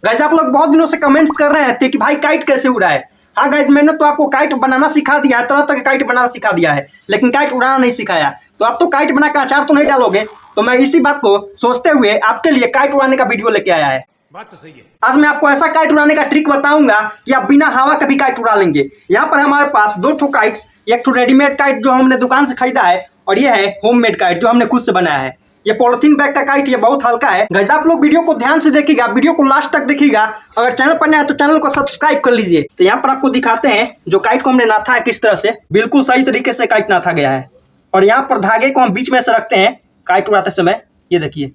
Guys आप लोग बहुत दिनों से कमेंट्स कर रहे थे कि भाई काइट कैसे उड़ाए। हाँ गाइस, मैंने तो आपको काइट बनाना सिखा दिया है, तरह तरह के काइट बनाना सिखा दिया है, लेकिन काइट उड़ाना नहीं सिखाया। तो आप तो काइट बना के अचार तो नहीं डालोगे। तो मैं इसी बात को सोचते हुए आपके लिए काइट उड़ाने का वीडियो लेके आया है। बात तो सही है। आज मैं आपको ऐसा काइट उड़ाने का ट्रिक बताऊंगा कि आप बिना हवा के भी काइट उड़ा लेंगे। यहाँ पर हमारे पास दो ठो काइट्स, एक ठो रेडीमेड काइट जो हमने दुकान से खरीदा है, और ये है होममेड काइट जो हमने खुद से बनाया है। ये पॉलिथीन बैग का काइट, ये बहुत हल्का है। गाइस आप लोग वीडियो को ध्यान से देखिएगा, वीडियो को लास्ट तक देखिएगा। अगर चैनल पर नया है तो चैनल को सब्सक्राइब कर लीजिए। तो यहाँ पर आपको दिखाते हैं जो काइट को हमने नाथा है किस तरह से, बिल्कुल सही तरीके से काइट नाथा गया है। और यहाँ पर धागे को हम बीच में से रखते हैं काइट उड़ाते समय। ये देखिए,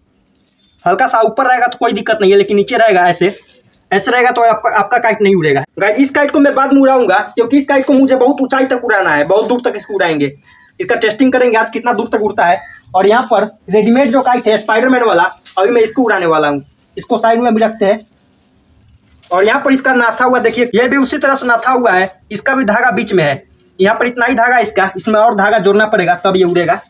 हल्का सा ऊपर रहेगा तो कोई दिक्कत नहीं है, लेकिन नीचे रहेगा ऐसे रहेगा तो आपका काइट नहीं उड़ेगा। गाइस इस काइट को मैं बाद में उड़ाऊंगा, क्योंकि इस काइट को मुझे बहुत ऊंचाई तक उड़ाना है, बहुत दूर तक इसको उड़ाएंगे। इसका टेस्टिंग करेंगे आज कितना दूर तक उड़ता है। और यहाँ पर रेडीमेड जो काइट है स्पाइडरमैन वाला, अभी मैं इसको उड़ाने वाला हूँ। इसको साइड में भी रखते हैं। और यहाँ पर इसका नाथा हुआ देखिए, ये भी उसी तरह से नाथा हुआ है। इसका भी धागा बीच में है। यहाँ पर इतना ही धागा इसका, इसमें और धागा जोड़ना पड़ेगा तब ये उड़ेगा।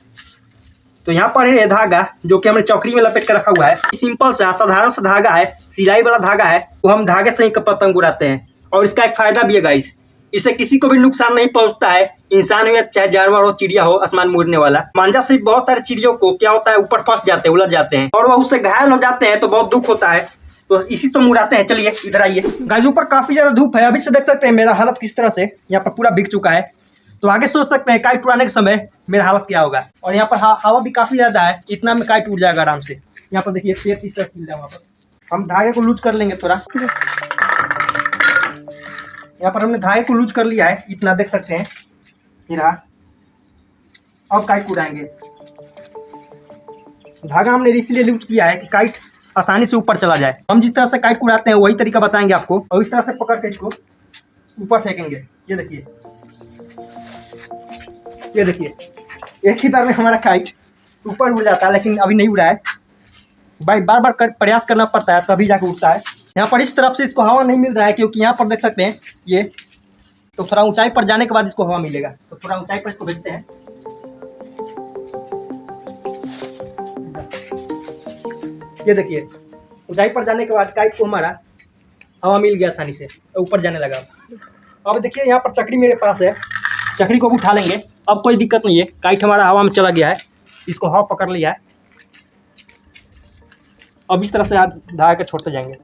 तो यहाँ पर है धागा जो कि हमने चौकड़ी में लपेट कर रखा हुआ है। सिंपल सा साधारण सा धागा है, सिलाई वाला धागा है, तो हम धागे से ही पतंग उड़ाते हैं। और इसका एक फायदा भी है गाइस, इससे किसी को भी नुकसान नहीं पहुंचता है। इंसान हो चाहे जानवर हो, चिड़िया हो, आसमान में उड़ने वाला मांझा से बहुत सारे चिड़ियों को क्या होता है, ऊपर फंस जाते हैं, उलझ जाते हैं, और वह उससे घायल हो जाते हैं, तो बहुत दुख होता है। तो इसी से हम उड़ाते हैं। चलिए इधर आइए। गाइस ऊपर काफी ज्यादा धूप है, अभी से देख सकते हैं मेरा हालत किस तरह से, यहाँ पर पूरा भीग चुका है। तो आगे सोच सकते हैं काइट उड़ाने के समय मेरा हालत क्या होगा। और यहाँ पर हवा भी काफी ज्यादा है, इतना में काइट उड़ जाएगा आराम से। यहाँ पर देखिए पेड़ इस तरह खिल जाए। वहाँ पर हम धागे को लूज कर लेंगे थोड़ा। यहाँ पर हमने धागे को लूज कर लिया है, इतना देख सकते हैं। ये रहा। अब काइट उड़ाएंगे। धागा हमने इसलिए लूज किया है कि काइट आसानी से ऊपर चला जाए। हम जिस तरह से काइट उड़ाते हैं वही तरीका बताएंगे आपको। और इस तरह से पकड़ के इसको ऊपर फेंकेंगे। ये देखिए, ये देखिए, एक ही बार में हमारा काइट ऊपर उड़ जाता है, लेकिन अभी नहीं उड़ा है भाई, बार बार प्रयास करना पड़ता है तभी जाकर उड़ता है। यहाँ पर इस तरफ से इसको हवा नहीं मिल रहा है, क्योंकि यहाँ पर देख सकते हैं ये, तो थोड़ा ऊंचाई पर जाने के बाद इसको हवा मिलेगा। तो थोड़ा ऊंचाई पर इसको भेजते हैं। ये देखिए, ऊंचाई पर जाने के बाद काइट को हमारा हवा मिल गया आसानी से, ऊपर जाने लगा। अब देखिए यहाँ पर चकरी मेरे पास है, चकरी को भी उठा लेंगे। अब कोई दिक्कत नहीं है, काइट हमारा हवा में चला गया है, इसको हवा पकड़ लिया है। अब इस तरह से आप धागा को छोड़ते जाएंगे।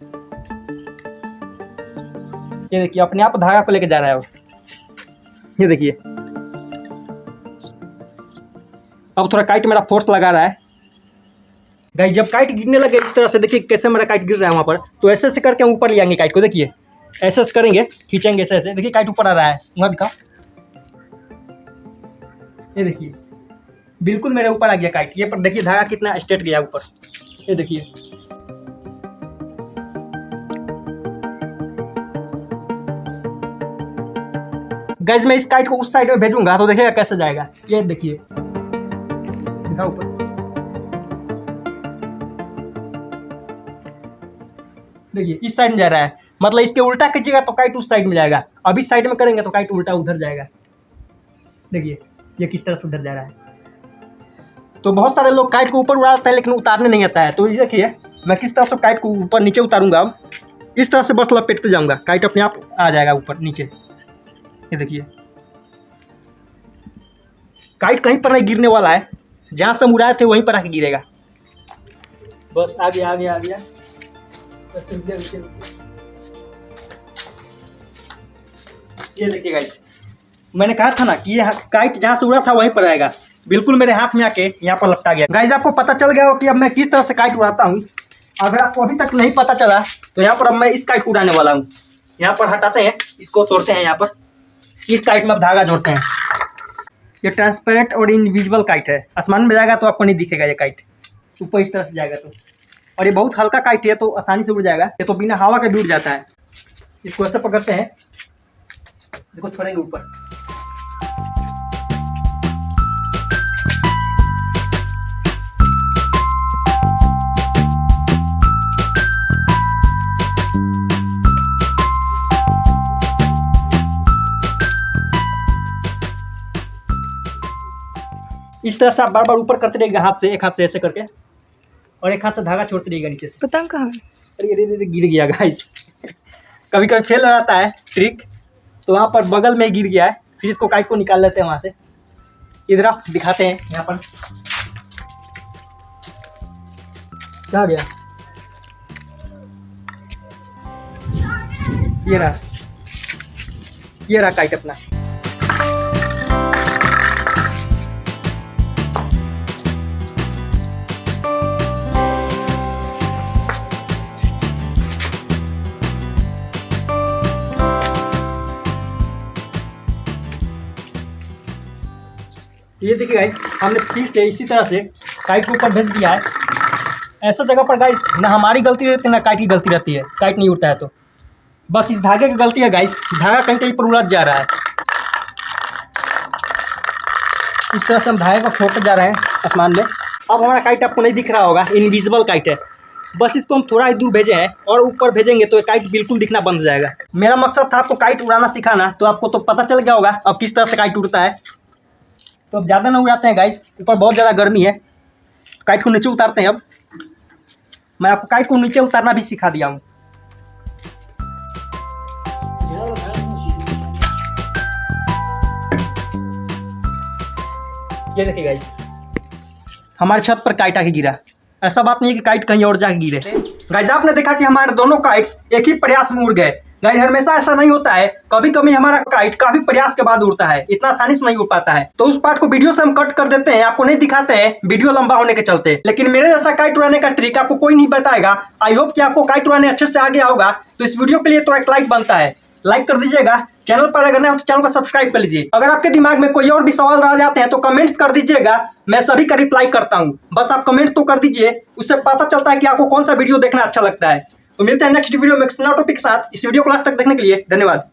ये देखिए अपने आप धागा को लेके जा रहा है वो। ये देखिए, अब थोड़ा काइट मेरा फोर्स लगा रहा है। गाइस जब काइट गिरने लगे इस तरह से, देखिए कैसे मेरा काइट गिर रहा है वहाँ पर। तो ऐसे ऐसे करके हम ऊपर ले आएंगे काइट को। देखिए ऐसे ऐसे करेंगे, खींचेंगे ऐसे ऐसे। देखिए काइट ऊपर आ रहा है, वहाँ दिखाओ। ये देखिए बिल्कुल मेरे ऊपर आ गया काइट। ये पर देखिए धागा कितना स्ट्रेट गया ऊपर। ये देखिए, गाइस मैं इस काइट को उस साइड में भेजूंगा तो देखिएगा कैसे जाएगा। ये देखिए, दिखाओ ऊपर। देखिए इस साइड में जा रहा है, मतलब इसके उल्टा कीजिएगा तो काइट उस साइड में जाएगा। अब इस साइड में करेंगे तो काइट उल्टा उधर जाएगा। देखिए ये किस तरह से उधर जा रहा है। तो बहुत सारे लोग काइट को ऊपर उड़ाते हैं लेकिन उतारने नहीं आता है। तो ये देखिए मैं किस तरह से काइट को ऊपर नीचे उतारूंगा। अब इस तरह से बस लपेटते जाऊंगा, काइट अपने आप आ जाएगा ऊपर नीचे। ये देखिए काइट कहीं पर नहीं गिरने वाला है, जहाँ से हम उड़ाए थे वहीं पर आके गिरेगा। बस आ गया आ गया आ गया। ये देखिए गाइस, मैंने कहा था ना कि ये काइट जहाँ से उड़ा था वहीं पर आएगा। बिल्कुल मेरे हाथ में आके यहाँ पर लपटा गया। गाइस आपको पता चल गया हो कि अब मैं किस तरह से काइट उड़ाता हूँ। अगर आपको अभी तक नहीं पता चला तो यहाँ पर अब मैं इस काइट को उड़ाने वाला हूँ। यहाँ पर हटाते हैं, इसको तोड़ते हैं। यहाँ पर इस काइट में अब धागा जोड़ते हैं। ये ट्रांसपेरेंट और इनविजिबल काइट है, आसमान में जाएगा तो आपको नहीं दिखेगा ये काइट, ऊपर इस तरह से जाएगा तो। और ये बहुत हल्का काइट है तो आसानी से उड़ जाएगा। ये तो बिना हवा के भी उड़ जाता है। इसको ऐसे पकड़ते हैं, इसको छोड़ेंगे ऊपर। इस तरह से आप बार बार ऊपर करते रहिएगा हाथ से, एक हाथ से ऐसे करके, और एक हाथ से धागा छोड़ते रहिएगा नीचे से। पतंग कहाँ है? अरे अरे अरे गिर गया गाइस। कभी कभी फेल हो जाता है ट्रिक, तो वहाँ पर बगल में गिर गया है। फिर इसको काइट को निकाल लेते हैं वहाँ से। इधर आप दिखाते हैं यहाँ पर क्या गया। ये रहा काइट अपना। ये देखिए गाइस, हमने फिर से इसी तरह से काइट को ऊपर भेज दिया है। ऐसा जगह पर गाइस ना हमारी गलती रहती है ना काइट की गलती रहती है। काइट नहीं उड़ता है तो बस इस धागे की गलती है गाइस। धागा कहीं कहीं पर उलझ जा रहा है। इस तरह से हम धागे को छोड़ते जा रहे हैं आसमान में। अब हमारा काइट आपको नहीं दिख रहा होगा, इनविजिबल काइट है। बस इसको हम थोड़ा ही दूर भेजे हैं और ऊपर भेजेंगे तो काइट बिल्कुल दिखना बंद हो जाएगा। मेरा मकसद था आपको काइट उड़ाना सिखाना, तो आपको तो पता चल गया होगा अब किस तरह से काइट उड़ता है। तो अब ज़्यादा ना उड़ाते हैं गाइस, ऊपर बहुत ज़्यादा गर्मी है। काइट को नीचे उतारते हैं। अब मैं आपको काइट को नीचे उतारना भी सिखा दिया हूँ। ये देखिए गाइस, हमारे छत पर काइट आके गिरा। ऐसा बात नहीं है कि काइट कहीं और जाके गिरे। गाइस आपने देखा कि हमारे दोनों काइट्स एक ही प्रयास में उड़ गए। गाइस हमेशा ऐसा नहीं होता है, कभी कभी हमारा काइट काफी प्रयास के बाद उड़ता है, इतना आसानी से नहीं उड़ पाता है। तो उस पार्ट को वीडियो से हम कट कर देते हैं, आपको नहीं दिखाते हैं वीडियो लंबा होने के चलते। लेकिन मेरे जैसा काइट उड़ाने का ट्रिक आपको कोई नहीं बताएगा। आई होप कि आपको काइट उड़ाने अच्छे से आ गया होगा। तो इस वीडियो के लिए तो एक लाइक बनता है, लाइक कर दीजिएगा। चैनल पर अगर नहीं तो चैनल को सब्सक्राइब कर लीजिए। अगर आपके दिमाग में कोई और भी सवाल रह जाते हैं तो कमेंट्स कर दीजिएगा, मैं सभी का रिप्लाई करता हूं। बस आप कमेंट तो कर दीजिए, उससे पता चलता है कि आपको कौन सा वीडियो देखना अच्छा लगता है। तो मिलते हैं नेक्स्ट वीडियो में एक नया टॉपिक के साथ। इस वीडियो को लास्ट तक देखने के लिए धन्यवाद।